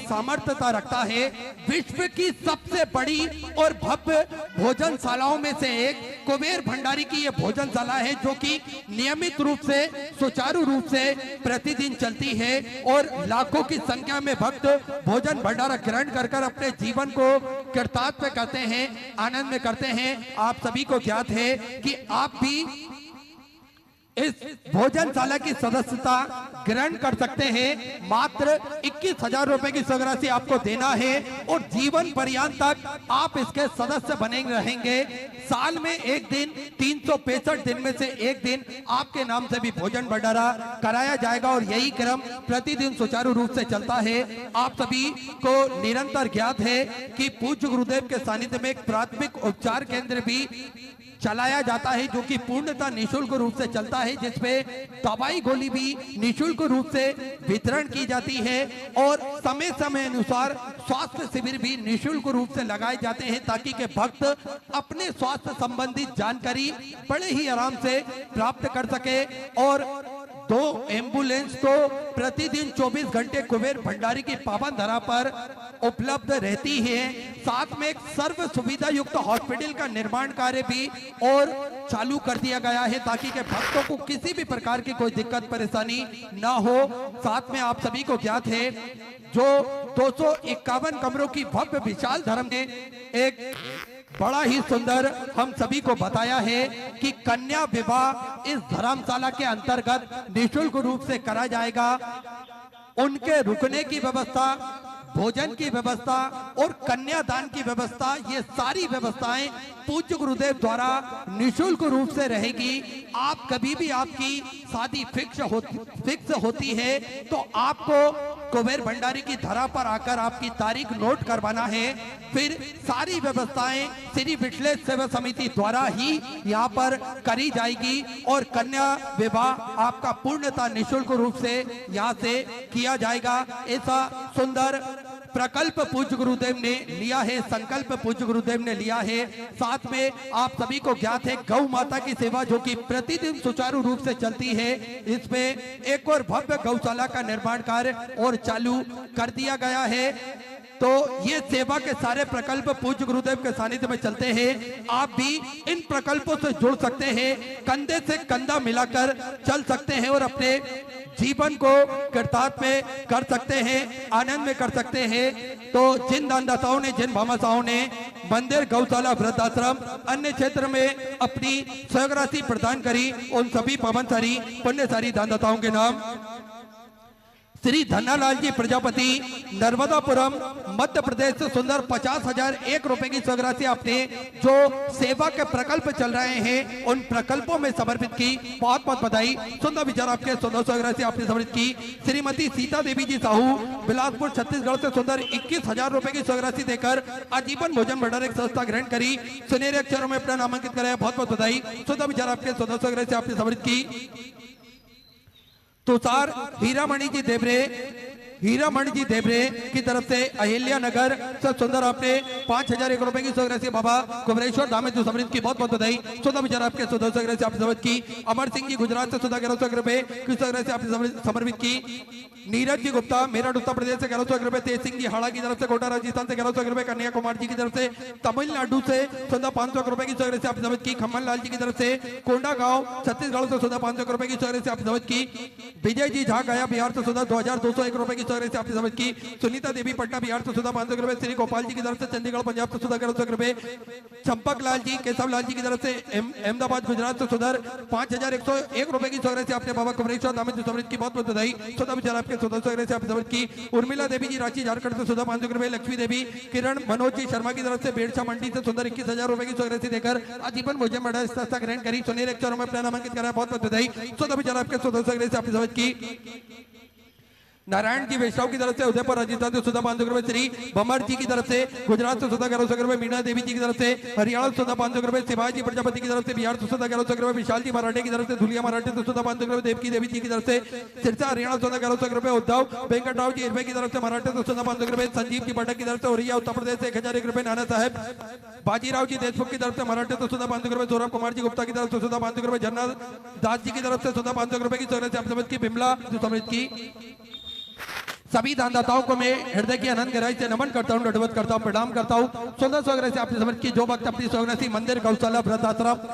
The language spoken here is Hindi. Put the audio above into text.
सामर्थ्यता रखता है। विश्व की सबसे बड़ी और भव्य भोजनशालाओं में से एक कुबेर भंडारी की यह भोजनशाला है, जो कि नियमित रूप से सुचारू रूप से प्रतिदिन चलती है और लाखों की संख्या में भक्त भोजन भंडारा ग्रहण कर कर अपने जीवन को कृतार्थ करते हैं, आनंद में करते हैं। आप सभी को ज्ञात है कि आप भी इस भोजनशाला की सदस्यता ग्रहण कर सकते हैं। मात्र 21,000 रुपए की राशि आपको देना है और जीवन पर्यंत तक आप इसके सदस्य बने रहेंगे। साल में एक दिन, 365 दिन में से एक दिन आपके नाम से भी भोजन भंडारा कराया जाएगा और यही क्रम प्रतिदिन सुचारू रूप से चलता है। आप सभी को निरंतर ज्ञात है कि पूज्य गुरुदेव के सानिध्य में एक प्राथमिक उपचार केंद्र भी चलाया जाता है, जो कि पूर्णतः निःशुल्क रूप से चलता है, जिसमें दवाई गोली भी निःशुल्क रूप से वितरण की जाती है और समय समय अनुसार स्वास्थ्य शिविर भी निःशुल्क रूप से लगाए जाते हैं, ताकि के भक्त अपने स्वास्थ्य संबंधित जानकारी बड़े ही आराम से प्राप्त कर सके। और 2 एम्बुलेंस तो प्रतिदिन 24 घंटे कुबेर भंडारी की पावन धरा पर उपलब्ध रहती है। साथ में एक सर्व सुविधा युक्त हॉस्पिटल का निर्माण कार्य भी और चालू कर दिया गया है, ताकि के भक्तों को किसी भी प्रकार की कोई दिक्कत परेशानी ना हो। साथ में आप सभी को ज्ञात है, जो 251 कमरों की भव्य विशाल धर्म ने एक बड़ा ही सुंदर हम सभी को बताया है कि कन्या विवाह इस धर्मशाला के अंतर्गत निःशुल्क रूप से करा जाएगा। उनके रुकने की व्यवस्था, भोजन की व्यवस्था और कन्यादान की व्यवस्था, ये सारी व्यवस्थाएं पूज्य गुरुदेव द्वारा निःशुल्क रूप से रहेगी। आप कभी भी आपकी शादी फिक्स होती है तो आपको कुबेर भंडारी की धरा पर आकर आपकी तारीख नोट करवाना है। फिर सारी व्यवस्थाएं श्री विठलेश सेवा समिति द्वारा ही यहाँ पर करी जाएगी और कन्या विवाह आपका पूर्णतः निःशुल्क रूप से यहाँ से किया जाएगा। ऐसा सुंदर प्रकल्प पूज्य गुरुदेव ने लिया है, संकल्प पूज्य गुरुदेव ने लिया है। साथ में आप सभी को ज्ञात है, गौ माता की सेवा जो कि प्रतिदिन सुचारू रूप से चलती है, इसमें एक और भव्य गौशाला का निर्माण कार्य और चालू कर दिया गया है। तो ये सेवा के सारे प्रकल्प पूज्य गुरुदेव के सानिध्य में चलते हैं। आप भी इन प्रकल्पों से जुड़ सकते हैं, कंधे से कंधा मिलाकर चल सकते हैं और अपने जीवन को कृतार्थ में कर सकते हैं, आनंद में कर सकते हैं। तो जिन दानदाताओं ने, जिन भामाशाहों ने मंदिर, गौशाला, वृद्धाश्रम, अन्य क्षेत्र में अपनी सहयोग राशि प्रदान करी, उन सभी पवनसारी पुण्यसारी दानदाताओं के नाम श्री धन्नालाल जी प्रजापति, नर्मदापुरम, मध्य प्रदेश से सुंदर 50,001 रुपए की राशि आपने जो सेवा के प्रकल्प चल रहे हैं उन प्रकल्पों में समर्पित की। बहुत बहुत बधाई। सुंदर विचार आपके 100 राशि आपने समर्पित की। श्रीमती सीता देवी जी साहू, बिलासपुर छत्तीसगढ़ से सुंदर 21,000 रुपए की राशि देकर आजीवन भोजन भंडारा एक संस्था ग्रहण करी, सुनहरे अक्षरों में अपना नामांकित कराया। बहुत बहुत बधाई। सुंदर विचार आपके 100 राशि आपने समर्पित की। तुषार हीरामणि जी देवरे की तरफ से अहिल्या नगर से सुंदर आपने 5,001 रुपए की राशि बाबा कुबरेश्वर धाम जो समृद्ध की। बहुत बहुत बधाई। 14 विचार आपके 100 राशि आपने समर्पित की। अमर सिंह जी गुजरात से 1100 रुपए की राशि आपने समर्पित की। नीरज जी गुप्ता मेरठ उत्तर प्रदेश से 1100 रुपए। तेज सिंह जी हाड़ा की तरफ से कोटा राजस्थान से 1100 रुपए। कन्या कुमार जी की तरफ से तमिलनाडु से 500 रुपए की राशि आपने समर्पित की। खम्मन लाल जी की तरफ से कोंडा गांव छत्तीसगढ़ से 500 रुपए की राशि आपने समर्पित की। विजय जी झा गया बिहार से 2,201 रुपए की राशि आपने समर्पित की। सुनीता देवी पटना बिहार से 500 रुपए। श्री गोपाल जी की तरफ से चंडीगढ़ पंजाब से 1100 रुपए। चंपक लाल जी, केशव लाल जी की तरफ से अहमदाबाद गुजरात से 5,101 रुपए की राशि आपने बाबा कुबरेश्वर धाम जो समृद्ध की। बहुत बहुत बधाई। 14 विचार आपके 100 से आपने समर्पित की। उर्मिला देवी जी रांची झारखंड से 500 रुपए। लक्ष्मी देवी किरण मनोज जी शर्मा की तरफ से बेड़सा मंडी से सुंदर 21,000 रुपए की राशि देकर आजीवन भोजन भंडारा संस्था ग्रहण करी, सुनहरे अक्षरों में अपना नामांकित कराया। बहुत बहुत बधाई। 14 विचार आपके 100 से आपने समर्पित की। नारायण जी वैष्णव की तरफ से उदयपुर राजस्थान से 500 रुपए। श्री भमर जी की तरफ से गुजरात से 1100 रुपए। मीना देवी जी की तरफ से हरियाणा से 500 रुपए। शिवाजी प्रजापति की तरफ से बिहार से 1100 रुपए। विशाल जी मराठे की तरफ से धुलिया मराठे से 500 रुपए। देवकी देवी जी की तरफ से सिरसा हरियाणा 1100 रुपए। उद्धव वेंकटराव जी इरवे की तरफ से मराठे से 500 रुपए। संजीव जी भट्ट की तरफ से औरैया उत्तर प्रदेश से 1,001 रुपए। नाना साहब बाजीराव जी देशमुख की तरफ से मराठे से 500 रुपए। सौरभ कुमार जी गुप्ता की तरफ से 500 रुपए। झरना दास जी की तरफ से 500 रुपए की राशि आप समझ की। बिमला जो समझ की। सभी दानदाताओं को मैं हृदय की अनंत गहराई से नमन करता हूँ, दंडवत करता हूँ, प्रणाम करता हूँ। सुंदर स्वग्रह से आपने समझ की जो वक्त अपनी स्वग्रह मंदिर गौशाला वृद्धाश्रम